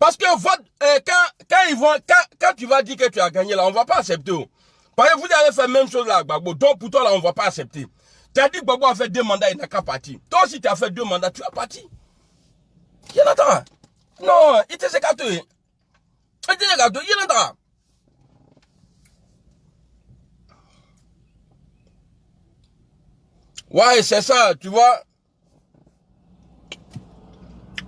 Parce que quand tu vas dire que tu as gagné là, on ne va pas accepter. Parce que vous allez faire la même chose là, Gbagbo. Donc pour toi là, on ne va pas accepter. Tu as dit que Gbagbo a fait 2 mandats, il n'a qu'à partir. Toi aussi tu as fait 2 mandats, tu as parti. Yonata. Non, il te s'est gâté. Il te s'est gâté, Yonata. Ouais, c'est ça, tu vois.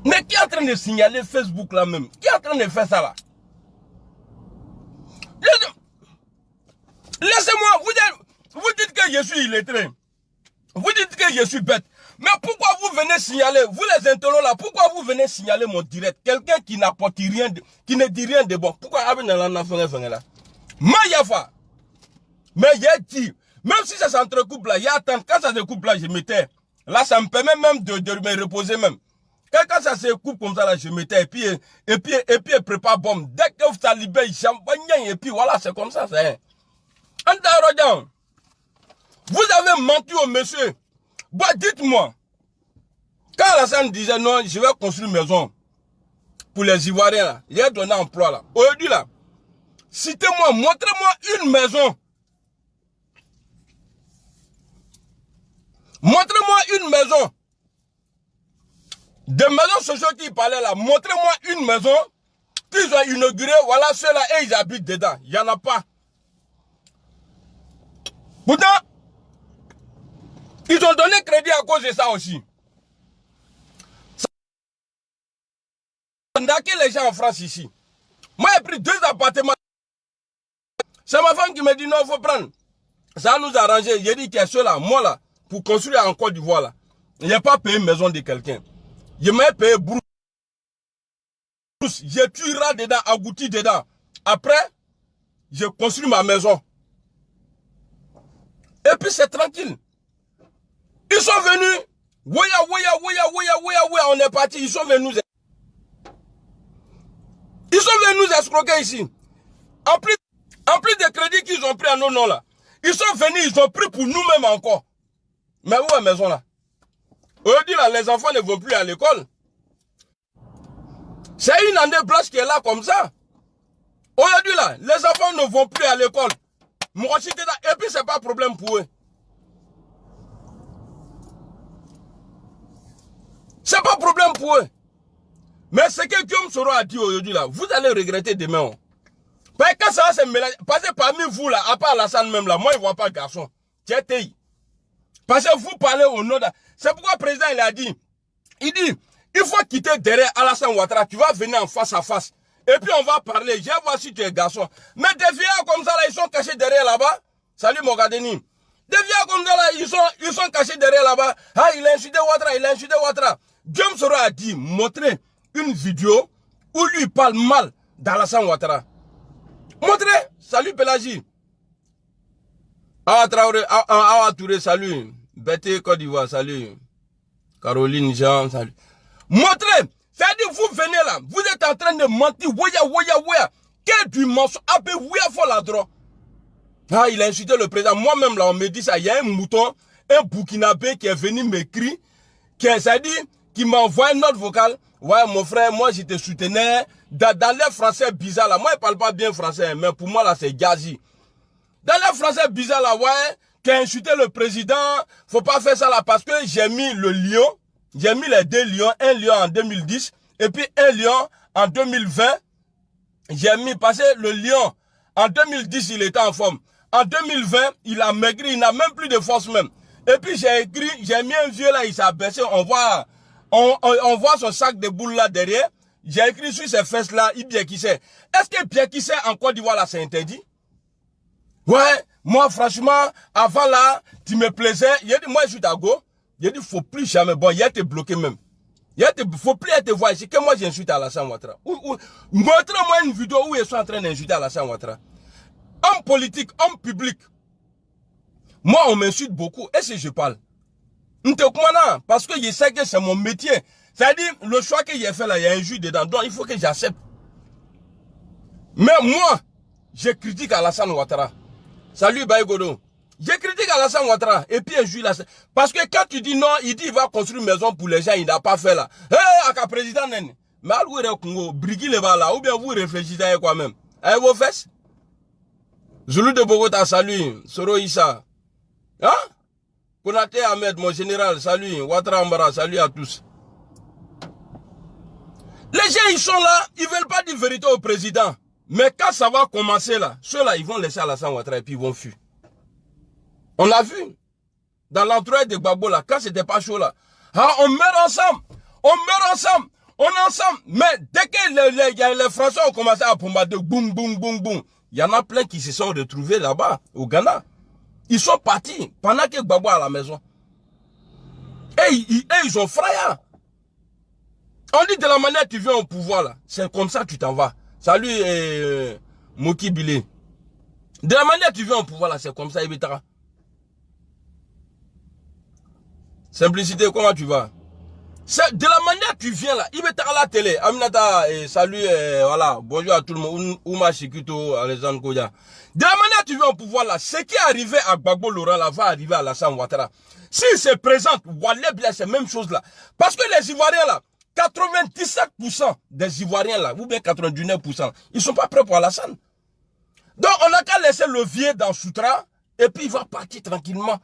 Mais qui est en train de signaler Facebook là même? Qui est en train de faire ça là? Laissez-moi, vous dites que je suis illettré. Vous dites que je suis bête. Mais pourquoi vous venez signaler, vous les intellos là, pourquoi vous venez signaler mon direct? Quelqu'un qui n'apporte rien, qui ne dit rien de bon. Pourquoi là? Mayafa. Mais j'ai dit, même si ça s'entrecoupe là, il y a attendre, quand ça se coupe là, je m'étais. Là, ça me permet même de me reposer même. Quand ça se coupe comme ça là, je m'étais. Et puis, prépare bombe. Dès que ça libère, et puis voilà, c'est comme ça, c'est. Vous avez menti au monsieur. Bah, dites-moi. Quand Alassane disait non, je vais construire une maison pour les Ivoiriens là, il a donné emploi là. Aujourd'hui là, citez-moi, montrez-moi une maison. Montrez-moi une maison. Des maisons sociales qui parlaient là, montrez-moi une maison qu'ils ont inaugurée, voilà ceux-là, et ils habitent dedans. Il n'y en a pas. Pourtant, ils ont donné crédit à cause de ça aussi. Ça a les gens en France ici. Moi, j'ai pris 2 appartements. C'est ma femme qui me dit non, il faut prendre. Ça nous a arrangé. J'ai dit qu'il y a ceux-là, moi là, pour construire en Côte d'Ivoire là. Il n'y a pas payé une maison de quelqu'un. Je m'ai payé brousse. J'ai tué dedans, agouti dedans. Après, j'ai construit ma maison. Et puis c'est tranquille. Ils sont venus. On est parti. Ils sont venus. Ils sont venus nous escroquer ici. En plus des crédits qu'ils ont pris à nos noms là. Ils sont venus, ils ont pris pour nous-mêmes encore. Mais où est la maison là? Aujourd'hui là, les enfants ne vont plus à l'école. C'est une année blanche qui est là comme ça. Aujourd'hui là, les enfants ne vont plus à l'école. Et puis c'est pas problème pour eux. C'est pas problème pour eux. Mais ce que Guillaume Soro a dit aujourd'hui là, vous allez regretter demain. Parce que ça va se mélanger. Parce que parmi vous là, à part Alassane même là, moi je ne vois pas garçon. Parce que vous parlez au nom de... C'est pourquoi le président il a dit, il faut quitter derrière Alassane Ouattara, tu vas venir en face à face. Et puis on va parler, je vais voir si tu es garçon. Mais des vieux comme ça là, ils sont cachés derrière là-bas. Salut Mogadeni. Des vieux comme ça là, ils sont cachés derrière là-bas. Ah, il a insulté Ouattara, Guillaume Soro a dit, montrer une vidéo où lui il parle mal d'Alassane Ouattara. Montrez, salut Pélagie. Awa Traoré, Awa Touré, salut. Bété Côte d'Ivoire, salut. Caroline Jean, salut. Montrez, c'est-à-dire vous venez là, vous êtes en train de mentir, quel du mensonge, appelez la droite. Ah, il a insulté le président. Moi-même là, on me dit ça, il y a un mouton, un Burkinabé qui est venu m'écrire, c'est-à-dire, qui m'a envoyé une note vocale. Ouais, mon frère, moi je te soutenais. Dans les français bizarres là, moi je parle pas bien français, mais pour moi là c'est Gazi. Dans les français bizarres là, ouais, tu as insulté le président, faut pas faire ça là parce que j'ai mis le lion, j'ai mis les 2 lions, un lion en 2010 et puis un lion en 2020. J'ai mis, parce que le lion en 2010 il était en forme. En 2020, il a maigri, il n'a même plus de force même. Et puis j'ai écrit, j'ai mis un vieux là, il s'est abaissé, on voit son sac de boules là derrière. J'ai écrit sur ses fesses là, il bien qui sait. Est-ce que bien qui sait en Côte d'Ivoire là c'est interdit? Ouais, moi franchement, avant là, tu me plaisais. Il a dit, moi je suis d'Ago. Il a dit, faut plus jamais. Bon, il a été bloqué même. Faut plus être voir ici. Que moi j'insulte Alassane Ouattara. Montre-moi une vidéo où ils sont en train d'insulter Alassane Ouattara. Homme politique, homme public. Moi on m'insulte beaucoup. Est-ce que je parle? Parce que je sais que c'est mon métier. C'est-à-dire, le choix que j'ai fait là, il y a un jus dedans. Donc, il faut que j'accepte. Mais moi, je critique Alassane Ouattara. Salut Baïgodo. Je critique Alassane Ouattara. Et puis un jus là. Parce que quand tu dis non, il dit qu'il va construire une maison pour les gens, il n'a pas fait là. Hé, Aka président, Mais à l'ouïe Congo, briguer les balles là, ou bien vous réfléchissez à quoi même. Avec vos fesses. Zulu de Bogota, salut. Soro Issa. Hein? Konate Ahmed, mon général, salut. Ouattara Ambara, salut à tous. Les gens, ils sont là, ils veulent pas dire vérité au président. Mais quand ça va commencer là, ceux-là, ils vont laisser Alassane Ouattara et puis ils vont fuir. On l'a vu. Dans l'entourage de Gbagbo là, quand c'était pas chaud là. Ah, on meurt ensemble. On meurt ensemble. On est ensemble. Mais dès que les Français ont commencé à bombarder, boum, boum, boum, boum. Il y en a plein qui se sont retrouvés là-bas, au Ghana. Ils sont partis pendant que Gbagbo est à la maison. Et ils ont frayant. On dit de la manière que tu viens au pouvoir là, c'est comme ça que tu t'en vas. Salut Moki Bilé. De la manière que tu viens au pouvoir là, c'est comme ça, Ibitara. Simplicité, comment tu vas? De la manière que tu viens là, Ibitara la télé. Aminata, salut, voilà, bonjour à tout le monde. Ouma Shikuto, Alexandre Koya. De la manière que tu viens au pouvoir là, ce qui est arrivé à Gbagbo Laurent là, va arriver à Alassane Ouattara. S'il se présente, Wallet Bia, c'est la même chose là. Parce que les Ivoiriens là, 97% des Ivoiriens là, ou bien 99%, ils sont pas prêts pour Alassane. Donc on n'a qu'à laisser le vieux dans Soutra, et puis il va partir tranquillement.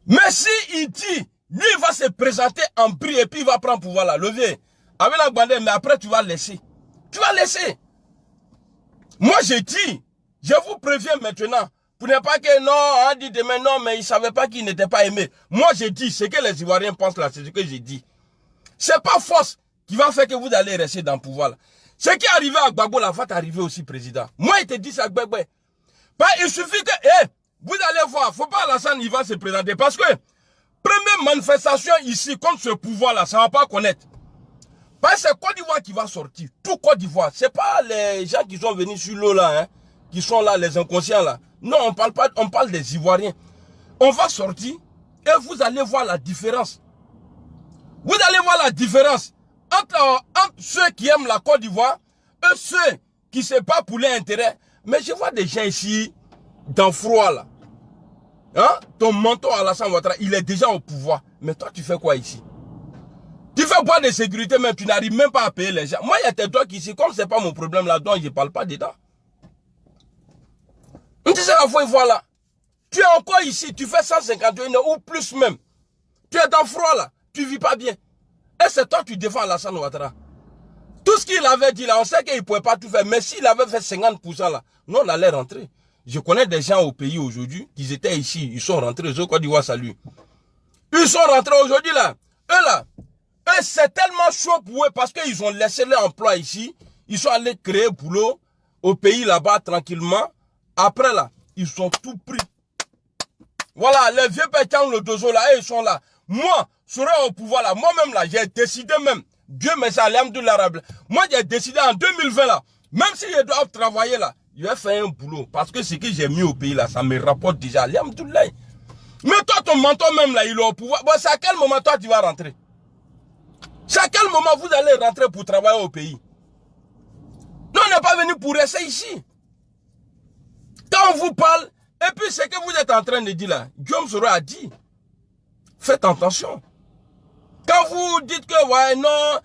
Mais si il dit, lui il va se présenter en prix, et puis il va prendre pouvoir là, le vieux, avec la bandée, mais après tu vas laisser. Tu vas laisser. Moi j'ai dit, je vous préviens maintenant, pour ne pas que non, on dit demain non, mais il ne savait pas qu'il n'était pas aimé. Moi j'ai dit, ce que les Ivoiriens pensent là, c'est ce que j'ai dit. C'est pas force qui va faire que vous allez rester dans le pouvoir là. Ce qui est arrivé à Gbagbo là, va t'arriver aussi président. Moi il te dit ça Gbagbo. Il suffit que, vous allez voir, faut pas Alassane, il va se présenter. Parce que, première manifestation ici contre ce pouvoir là, ça va pas connaître. Parce que c'est Côte d'Ivoire qui va sortir. Tout Côte d'Ivoire. C'est pas les gens qui sont venus sur l'eau là, hein, qui sont là, les inconscients là. Non, on parle pas, on parle des Ivoiriens. On va sortir et vous allez voir la différence. Vous allez voir la différence entre ceux qui aiment la Côte d'Ivoire et ceux qui se battent pour leur intérêt. Mais je vois des gens ici, dans le froid là. Hein? Ton mentor Alassane Ouattara, il est déjà au pouvoir. Mais toi, tu fais quoi ici? Tu fais boire de sécurité, même tu n'arrives même pas à payer les gens. Moi, il y a des trucs ici, comme c'est pas mon problème là-dedans, je ne parle pas dedans. Tu sais la fois, voilà. Tu es encore ici, tu fais 151 heures ou plus même. Tu es dans le froid là, tu vis pas bien. Et c'est toi qui défends Alassane Ouattara. Tout ce qu'il avait dit là, on sait qu'il ne pouvait pas tout faire. Mais s'il avait fait 50% là, nous on allait rentrer. Je connais des gens au pays aujourd'hui, qui étaient ici, ils sont rentrés, je Côte d'Ivoire, salut. Ils sont rentrés aujourd'hui là. Eux c'est tellement chaud pour eux parce qu'ils ont laissé leur emploi ici. Ils sont allés créer boulot au pays là-bas tranquillement. Après là, ils sont tout pris. Voilà, les vieux pétants, le dozo là, ils sont là. Moi, je serai au pouvoir là. Moi-même là, j'ai décidé même. Dieu merci, alhamdoulilah. Moi, j'ai décidé en 2020 là. Même si je dois travailler là, je vais faire un boulot. Parce que ce que j'ai mis au pays là, ça me rapporte déjà. Alhamdoulilah. Mais toi, ton mentor même là, il est au pouvoir. Bon, c'est à quel moment toi, tu vas rentrer? C'est à quel moment vous allez rentrer pour travailler au pays? Nous, on n'est pas venu pour rester ici. Quand on vous parle, et puis ce que vous êtes en train de dire là, Guillaume Soro a dit, faites attention. Quand vous dites que, ouais, non,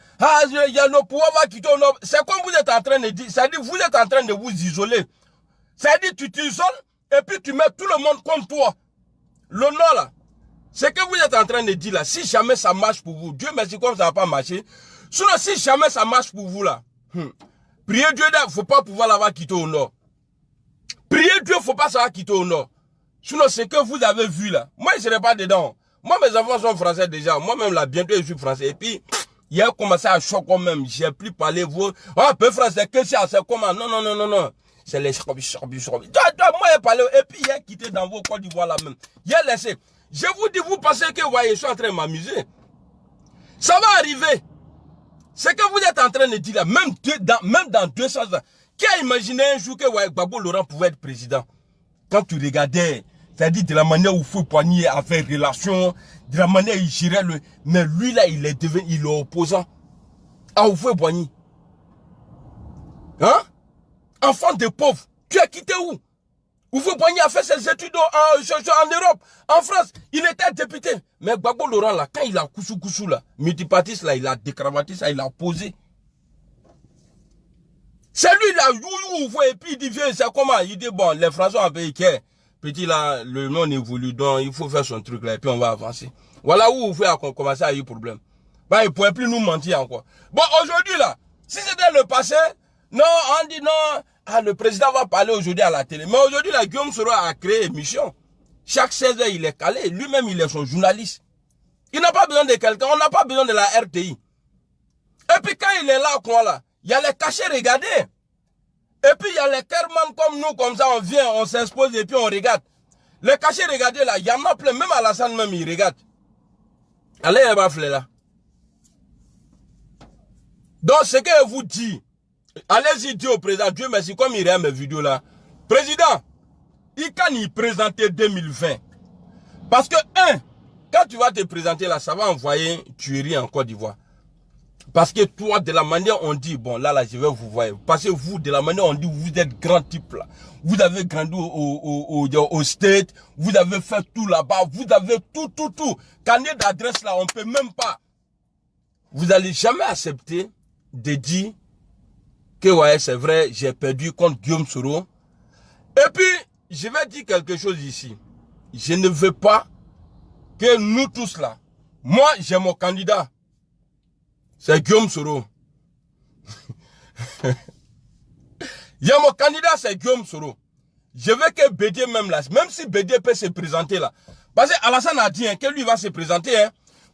il y a le pouvoir va quitter, c'est comme vous êtes en train de dire, c'est-à-dire vous êtes en train de vous isoler. C'est-à-dire tu t'isoles, et puis tu mets tout le monde contre toi. Le nom là, ce que vous êtes en train de dire là, si jamais ça marche pour vous, Dieu merci comme ça va pas marcher. Sinon, si jamais ça marche pour vous là, priez Dieu, il ne faut pas pouvoir l'avoir quitté au nord. Priez Dieu, il ne faut pas savoir quitter au nord. Sinon, ce que vous avez vu là, moi je ne serai pas dedans. Moi, mes enfants sont français déjà. Moi-même, là, bientôt, je suis français. Et puis, il a commencé à choquer quand même. J'ai plus parlé, vous. Ah, peu français, que c'est comment? Non. C'est les moi, j'ai parlé. Et puis, il a quitté dans vos Côte d'Ivoire là même. Il a laissé. Je vous dis, vous pensez que, voyez, je suis en train de m'amuser. Ça va arriver. Ce que vous êtes en train de dire là, même dans 200 ans, qui a imaginé un jour que, ouais, Gbagbo Laurent pouvait être président? Quand tu regardais, c'est-à-dire de la manière où Fou Poigny a fait relation, de la manière où il gérait le... Mais lui là, il est opposant à Fou Poigny. Hein? Enfant de pauvre, tu as quitté où? Oufou Boigny a fait ses études en Europe, en France. Il était député. Mais Gbagbo Laurent, là, quand il a coussou là, multipartiste, là, il a décravaté ça, il a posé. C'est lui, là, et puis il dit, viens, c'est comment? Il dit, bon, les Français ont payé, petit, là, le monde évolue, donc il faut faire son truc, là, et puis on va avancer. Voilà où Oufou a commencé à y avoir problème. Bah, il ne pouvait plus nous mentir encore. Bon, aujourd'hui, là, si c'était le passé, non, on dit non, ah, le président va parler aujourd'hui à la télé. Mais aujourd'hui, là, Guillaume Soro a créé une émission. Chaque 16 heures, il est calé. Lui-même, il est son journaliste. Il n'a pas besoin de quelqu'un. On n'a pas besoin de la RTI. Et puis, quand il est là, quoi, là, il y a les cachets, regardez. Et puis, il y a les Kerman comme nous, comme ça, on vient, on s'expose et puis on regarde. Les cachets, regardez, là, il y en a plein. Même Alassane, même, il regarde. Allez, il va faire là. Donc, ce que je vous dis, allez-y dire au président, Dieu merci, comme il regarde mes vidéos là. Président, il can y présenter 2020. Parce que, quand tu vas te présenter là, ça va envoyer tuerie en Côte d'Ivoire. Parce que toi, de la manière on dit, bon là, je vais vous voir. Parce que vous, de la manière on dit, vous êtes grand type là. Vous avez grandi au State, vous avez fait tout là-bas, vous avez tout. Carnet d'adresse là, on peut même pas. Vous n'allez jamais accepter de dire que ouais, c'est vrai, j'ai perdu contre Guillaume Soro. Et puis, je vais dire quelque chose ici. Je ne veux pas que nous tous là, moi j'ai mon candidat. C'est Guillaume Soro. J'ai mon candidat, c'est Guillaume Soro. Je veux que Bédié même là, même si Bédié peut se présenter là. Parce que Alassane a dit que lui va se présenter.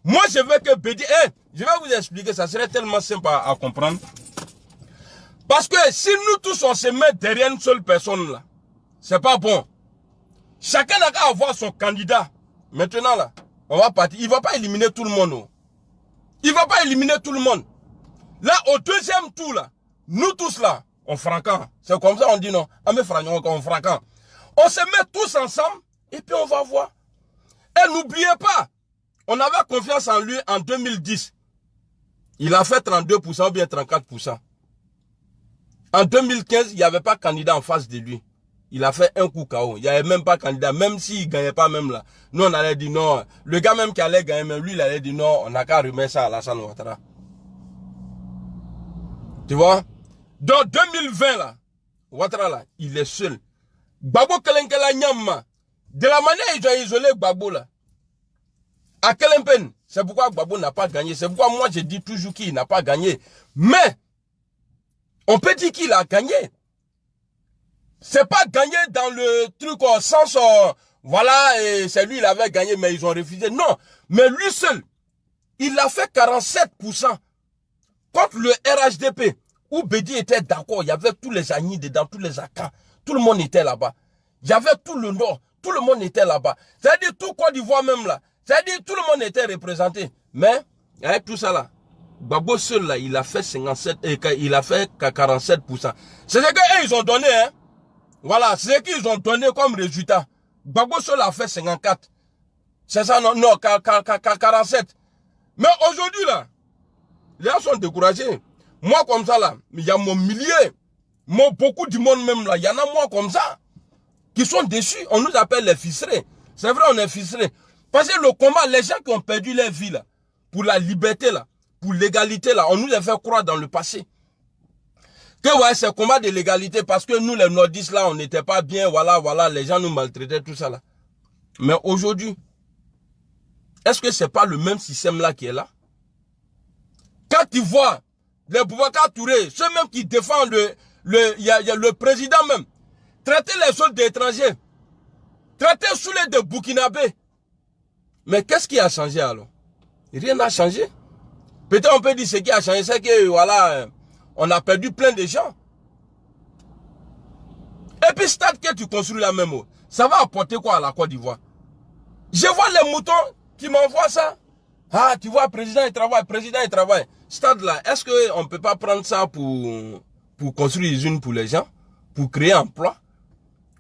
Moi je veux que Bédié, je vais vous expliquer, ça serait tellement simple à comprendre. Parce que si nous tous on se met derrière une seule personne là, c'est pas bon. Chacun n'a qu'à avoir son candidat. Maintenant là, on va partir. Il va pas éliminer tout le monde. Oh. Il va pas éliminer tout le monde. Là, au deuxième tour là, nous tous là, on franquant. C'est comme ça on dit non. On franquant. On se met tous ensemble et puis on va voir. Et n'oubliez pas, on avait confiance en lui en 2010. Il a fait 32% ou bien 34%. En 2015, il n'y avait pas de candidat en face de lui. Il a fait un coup KO. Il n'y avait même pas de candidat. Même s'il ne gagnait pas même là. Nous, on allait dire non. Le gars même qui allait gagner, même lui, il allait dire non. On n'a qu'à remettre ça à Alassane Ouattara. Tu vois? Dans 2020 là, Ouattara là, il est seul. Gbagbo Kelenkela Nyama. De la manière ils ont isolé Gbagbo là. À Kelempen. C'est pourquoi Gbagbo n'a pas gagné. C'est pourquoi moi je dis toujours qu'il n'a pas gagné. Mais, on peut dire qu'il a gagné. C'est pas gagné dans le truc au sens, voilà, et c'est lui, il avait gagné, mais ils ont refusé. Non, mais lui seul, il a fait 47% contre le RHDP, où Bédi était d'accord. Il y avait tous les Agnis dedans, tous les Akans, tout le monde était là-bas. Il y avait tout le Nord, tout le monde était là-bas. C'est-à-dire tout Côte d'Ivoire même là. C'est-à-dire tout le monde était représenté. Mais, avec tout ça là, Gbagbo seul là, il a fait 57, il a fait 47%. C'est ce qu'ils ils ont donné, hein. Voilà, c'est ce qu'ils ont donné comme résultat. Gbagbo seul a fait 54. C'est ça, non, 47. Mais aujourd'hui là, les gens sont découragés. Moi comme ça là, il y a mon millier, beaucoup du monde même là, il y en a moi comme ça, qui sont déçus. On nous appelle les ficelés. C'est vrai, on est ficelés. Parce que le combat, les gens qui ont perdu leur vie là, pour la liberté là, pour l'égalité là, on nous les fait croire dans le passé. Que ouais, c'est combat de l'égalité parce que nous les nordistes là, on n'était pas bien, voilà, les gens nous maltraitaient, tout ça là. Mais aujourd'hui, est-ce que c'est pas le même système là qui est là? Quand tu vois les Boubacar Touré, ceux même qui défendent y a le président même, traiter les soldats étrangers, traiter sous les de Burkinabé. Mais qu'est-ce qui a changé alors? Rien n'a changé. Peut-être on peut dire ce qui a changé, c'est que voilà, on a perdu plein de gens. Et puis stade que tu construis la même, ça va apporter quoi à la Côte d'Ivoire? Je vois les moutons qui m'envoient ça. Ah, tu vois, président il travaille. Stade là, est-ce qu'on ne peut pas prendre ça pour construire des unes pour les gens? Pour créer emploi?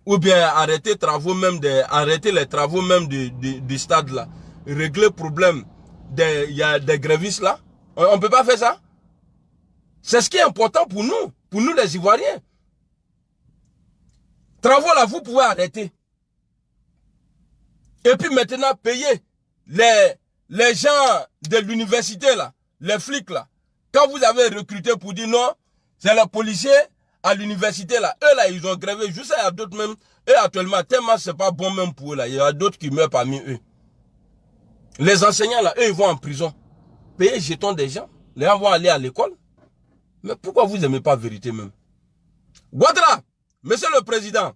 Ou bien arrêter les travaux même du stade là? Régler le problème il y a des grévistes là? On ne peut pas faire ça? C'est ce qui est important pour nous les Ivoiriens. travaux là, vous pouvez arrêter. Et puis maintenant, payer les gens de l'université là, les flics là. Quand vous avez recruté pour dire non, c'est les policiers à l'université là. Eux là, ils ont grévé. Je sais, il y a d'autres même. Eux actuellement, tellement c'est pas bon même pour eux là. Il y a d'autres qui meurent parmi eux. Les enseignants là, eux, ils vont en prison. Payer jetons des gens. Les gens vont aller à l'école. Mais pourquoi vous n'aimez pas la vérité même? Ouattara, monsieur le président,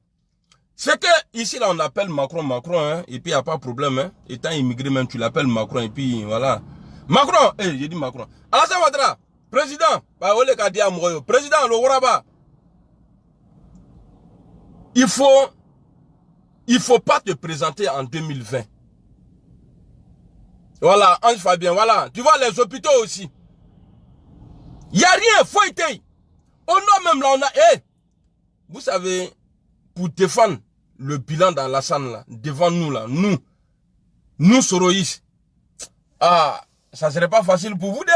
c'est que ici là on appelle Macron, hein, et puis il n'y a pas de problème, hein. Étant immigré même, tu l'appelles Macron, et puis voilà. Macron, j'ai dit Macron. Alassane Ouattara, président, président, le Waraba. Il faut pas te présenter en 2020. Voilà, Ange Fabien, voilà. Tu vois les hôpitaux aussi. Il n'y a rien, faut être. Au nom même là, on a... vous savez, pour défendre le bilan d'Alassane là, devant nous là, nous Soroïs, ça serait pas facile pour vous de...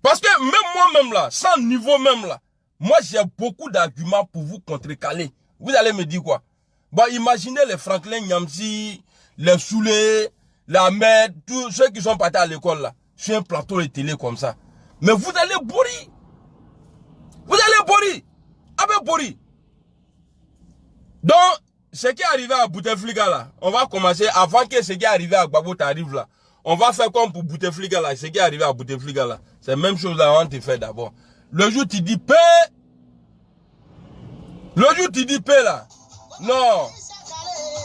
Parce que même moi-même là, sans niveau même là, moi j'ai beaucoup d'arguments pour vous contrecaler. Vous allez me dire quoi? Bon, imaginez les Franklin Nyamsi, les Soulé, la Med, tous ceux qui sont partis à l'école là, sur un plateau de télé comme ça. Mais vous allez bourrir. Vous allez bourrir. Avec bourrir. Donc, ce qui est arrivé à Bouteflika là, on va commencer avant que ce qui est arrivé à Gbagbo t'arrive là. On va faire comme pour Bouteflika là, ce qui est arrivé à Bouteflika là. C'est la même chose là, on te fait d'abord. Le jour tu dis paix. Le jour tu dis paix là. Non.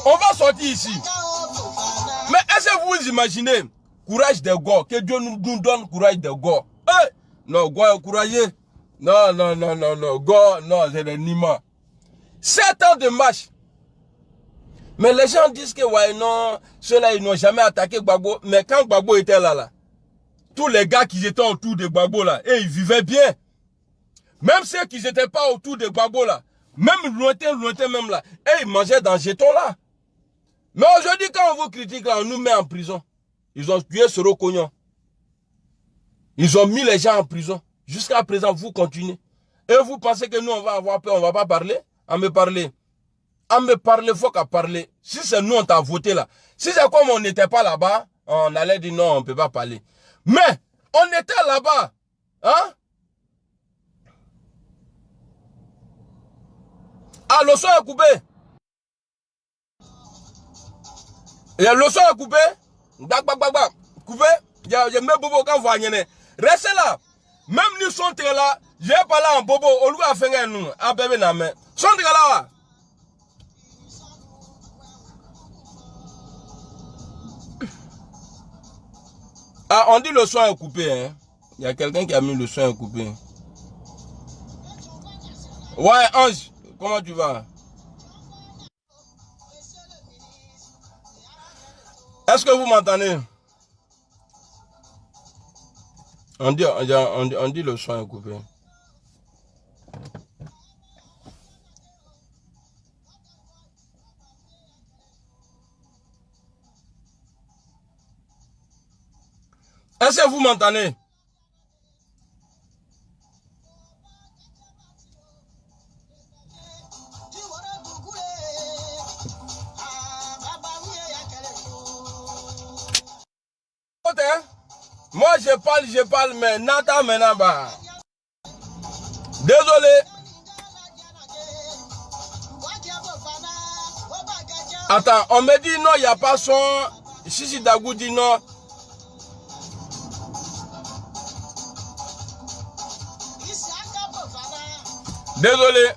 On va sortir ici. Mais est-ce que vous imaginez courage de Go, que Dieu nous donne courage de Go. Non, Go est courageux. Non, Go, non, c'est le Nima. 7 ans de marche. Mais les gens disent que, ouais, non, ceux-là, ils n'ont jamais attaqué Gbagbo. Mais quand Gbagbo était là, tous les gars qui étaient autour de Gbagbo là, et ils vivaient bien. Même ceux qui n'étaient pas autour de Gbagbo là, même lointain même là, et ils mangeaient dans jeton là. Mais aujourd'hui, quand on vous critique là, on nous met en prison. Ils ont tué Soro Kognon. Ils ont mis les gens en prison. Jusqu'à présent, vous continuez. Et vous pensez que nous, on va avoir peur, on ne va pas parler? À me parler. À me parler, il faut qu'à parler. Si c'est nous, on t'a voté là. Si c'est comme on n'était pas là-bas, on allait dire non, on ne peut pas parler. Mais, on était là-bas. Hein? Ah, le son est coupé. Et le son est coupé. Coupé. Il y a même bobo quand vous voyez. Restez là. Même nous sommes là. Je vais parler en bobo. Au lieu de faire nous. À bébé na main. Sont là. Ah, on dit le son est coupé. Hein. Il y a quelqu'un qui a mis le son est coupé. Ouais, Ange. Comment tu vas? Est-ce que vous m'entendez? On dit le son est coupé. Est-ce que vous m'entendez? Moi je parle, mais Nata Menaba. Désolé. Attends, on me dit non, il n'y a pas son. Sisi Dagou dit non. Désolé.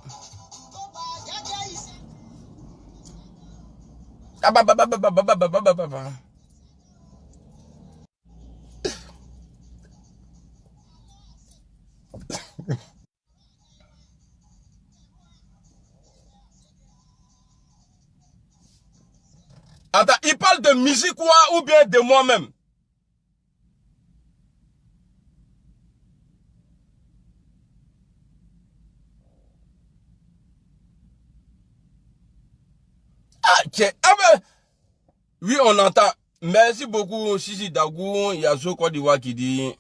Attends, il parle de musique ou bien de moi-même? Oui, on entend. Merci beaucoup, Sisi Dagou. Il y a Côte d'Ivoire qui dit,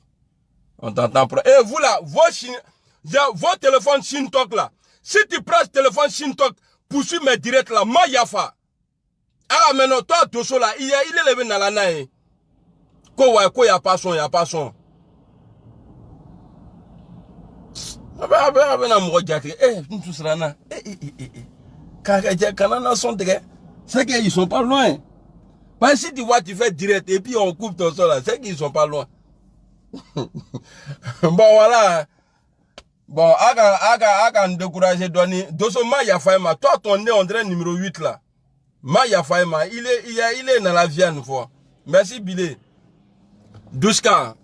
on t'entend. Et vous là, vos téléphones Shintok là, si tu prends ce téléphone Shintok poursuivre mes directs là, ma yafa. Ah, maintenant, toi, Dosso là, il est levé dans la naïe. Quoi, il n'y a pas son, il n'y a pas son. C'est qu'ils sont pas loin. Parce que si tu vois, tu fais direct et puis on coupe ton son là, c'est qu'ils sont pas loin. Bon, voilà. Bon, aga décourager Donny. Dosso Maya Faima, toi, ton nez, on dirait numéro 8 là. Maya Faima, il est dans la viande, fois. Merci, Billy. 12K.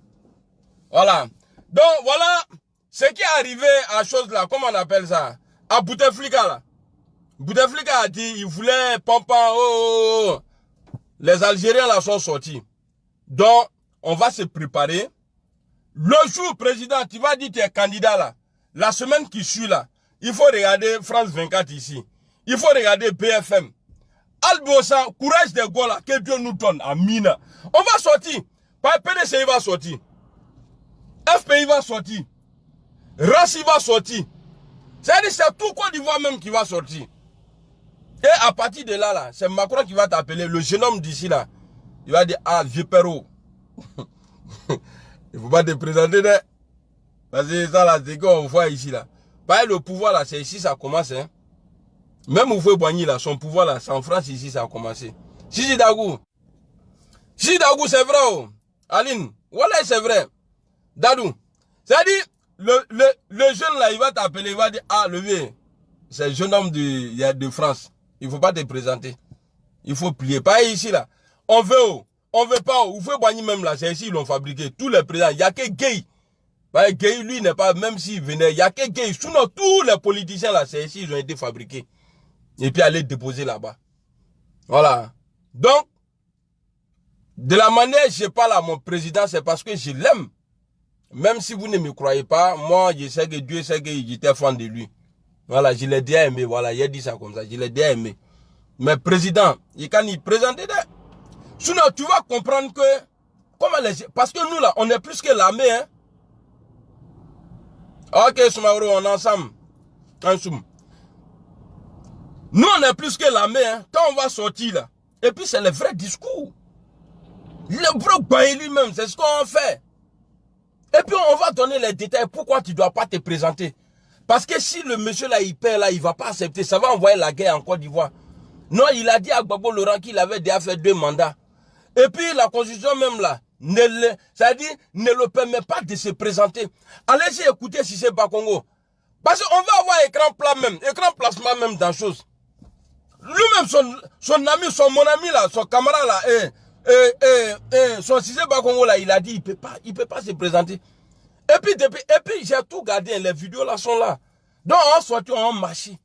Voilà. Donc, voilà ce qui est arrivé à chose là, comment on appelle ça? À Bouteflika là. Bouteflika a dit, il voulait pampan, oh. Les Algériens là sont sortis. Donc, on va se préparer. Le jour, président, tu vas dire que tu es candidat là. La semaine qui suit là, il faut regarder France 24 ici. Il faut regarder BFM. Albosa, courage des gars là, que Dieu nous donne. Amina. On va sortir. Pas PDC il va sortir. FPI va sortir. Rassi va sortir. C'est-à-dire c'est tout Côte d'Ivoire même qui va sortir. Et à partir de là, c'est Macron qui va t'appeler, le jeune homme d'ici là. Il va dire, ah, vieux perro. Il ne faut pas te présenter, là. Parce que ça là, c'est qu'on voit ici là. Pas le pouvoir là, c'est ici ça commence. Hein. Même Oufoué Boigny là, son pouvoir là, c'est en France ici ça a commencé. Sisi Dagou. Sisi Dagou, c'est vrai. Oh. Aline, voilà c'est vrai. Dadou. C'est-à-dire, le jeune là, il va t'appeler, il va dire, ah, le vieux, c'est le jeune homme de France. Il ne faut pas te présenter. Il faut plier. Pas ici là. On veut pas. Oufoué Boigny même là, c'est ici ils l'ont fabriqué. Tous les présidents, il n'y a que Gay. Bah, Gay, lui, n'est pas, même s'il venait, il n'y a que Gay. Sinon, tous les politiciens là, c'est ici, ils ont été fabriqués. Et puis aller déposer là-bas. Voilà. Donc, de la manière je parle à mon président, c'est parce que je l'aime. Même si vous ne me croyez pas, moi, je sais que Dieu sait que j'étais fan de lui. Voilà, je l'ai déjà aimé. Voilà, il a dit ça comme ça. Je l'ai déjà aimé. Mais président, il quand il présente, sinon, tu vas comprendre que, comment parce que nous là, on est plus que l'armée, hein. Ok, Soumaoro, on est ensemble. Nous, on est plus que l'armée, hein. Quand on va sortir là. Et puis, c'est le vrai discours. Le vrai bain lui-même, c'est ce qu'on fait. Et puis, on va donner les détails. Pourquoi tu ne dois pas te présenter? Parce que si le monsieur là, il perd là, il ne va pas accepter. Ça va envoyer la guerre en Côte d'Ivoire. Non, il a dit à Gbagbo Laurent qu'il avait déjà fait 2 mandats. Et puis, la constitution même là, c'est-à-dire, ne le permet pas de se présenter. Allez-y écouter si c'est pas Congo. Parce qu'on va avoir écran plat même, écran plasma même dans chose. Lui-même, son ami, mon ami là, son camarade là, son Cissé Bakongo là, il a dit, il peut pas se présenter. Et puis j'ai tout gardé, les vidéos là sont là. Donc on sortit en marché.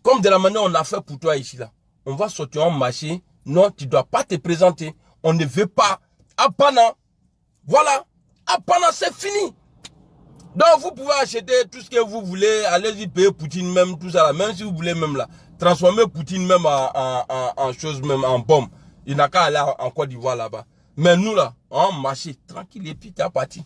Comme de la manière on a fait pour toi ici là. On va sortir en marché. Non, tu ne dois pas te présenter. On ne veut pas. Apana. Voilà. Apana, c'est fini. Donc vous pouvez acheter tout ce que vous voulez. Allez-y payer Poutine même, tout ça là. Même si vous voulez même là. Transformer Poutine même en chose, même en bombe. Il n'a qu'à aller en Côte d'Ivoire là-bas. Mais nous là, on marche tranquille et puis tu es parti.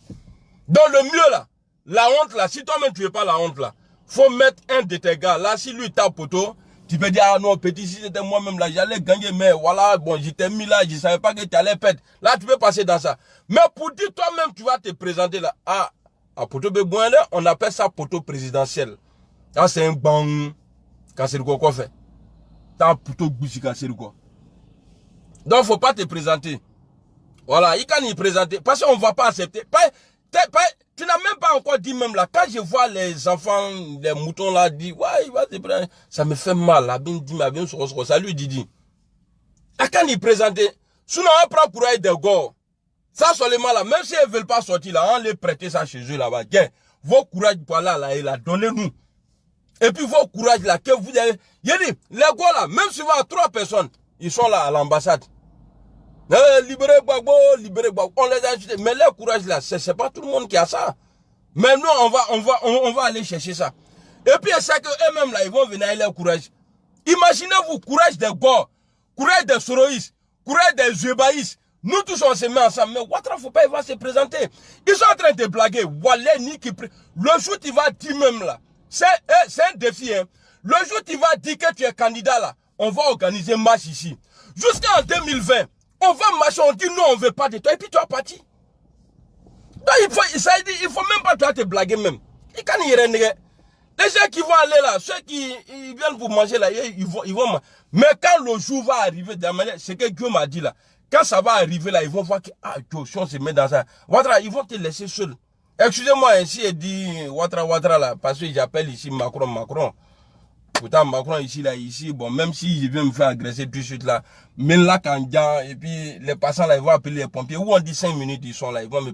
Donc le mieux là, la honte là, si toi-même tu veux pas la honte là, faut mettre un de tes gars. Là, si lui tape poteau, tu peux dire, ah non, petit, si c'était moi-même là, j'allais gagner, mais voilà, bon, j'étais mis là, je savais pas que tu allais perdre. Là, tu peux passer dans ça. Mais pour dire toi-même, tu vas te présenter là. Ah, à poteau Bébouin là, on appelle ça poteau présidentiel. Ah, c'est un bang. Quand c'est le quoi fait. T'as poteau bouchi quand c'est le quoi. Donc, faut pas te présenter. Voilà, il can y présenter. Parce qu'on va pas accepter. Tu n'as même pas encore dit même là. Quand je vois les enfants, les moutons là, dire, ouais, il va te prendre. Ça me fait mal. La bin dit, ma bin sur salut Didi. À quand y présenter. Sinon, on prend pour être des gars. Ça seulement là, même si ils ne veulent pas sortir là, on les prêter ça chez eux là-bas. Vos courage pour là, et là, donnez-nous. Et puis vos courage là, que vous avez. Il dit, les gars là, même si vous avez 3 personnes, ils sont là à l'ambassade. Libérez Gbagbo, on les a achetés. Mais leur courage là, c'est pas tout le monde qui a ça. Mais nous, on va aller chercher ça. Et puis, c'est que eux-mêmes là, ils vont venir avec leur courage. Imaginez-vous, courage des gars, courage des Soroïs, courage des Zébaïs. Nous tous, on se met ensemble. Mais Ouattara, faut pas, il va se présenter. Ils sont en train de blaguer. Le jour, il va dire même là. C'est un défi, hein. Le jour où tu vas dire que tu es candidat là, on va organiser un match ici. Jusqu'en 2020, on va marcher, on dit non, on ne veut pas de toi. Et puis tu vas partir. Donc il faut même pas toi te blaguer même. Les gens qui vont aller là, ceux qui viennent pour manger là, ils vont. Mais quand le jour va arriver, ce que Dieu m'a dit là, quand ça va arriver là, ils vont voir que si on se met dans ça, Ouattara, ils vont te laisser seul. Excusez-moi ainsi, il dit Ouattara là, parce que j'appelle ici Macron. Pourtant Macron ici, bon, même s'il vient me faire agresser tout de suite là, mais là quand et puis les passants là, ils vont appeler les pompiers, ou on dit 5 minutes, ils sont là, ils vont me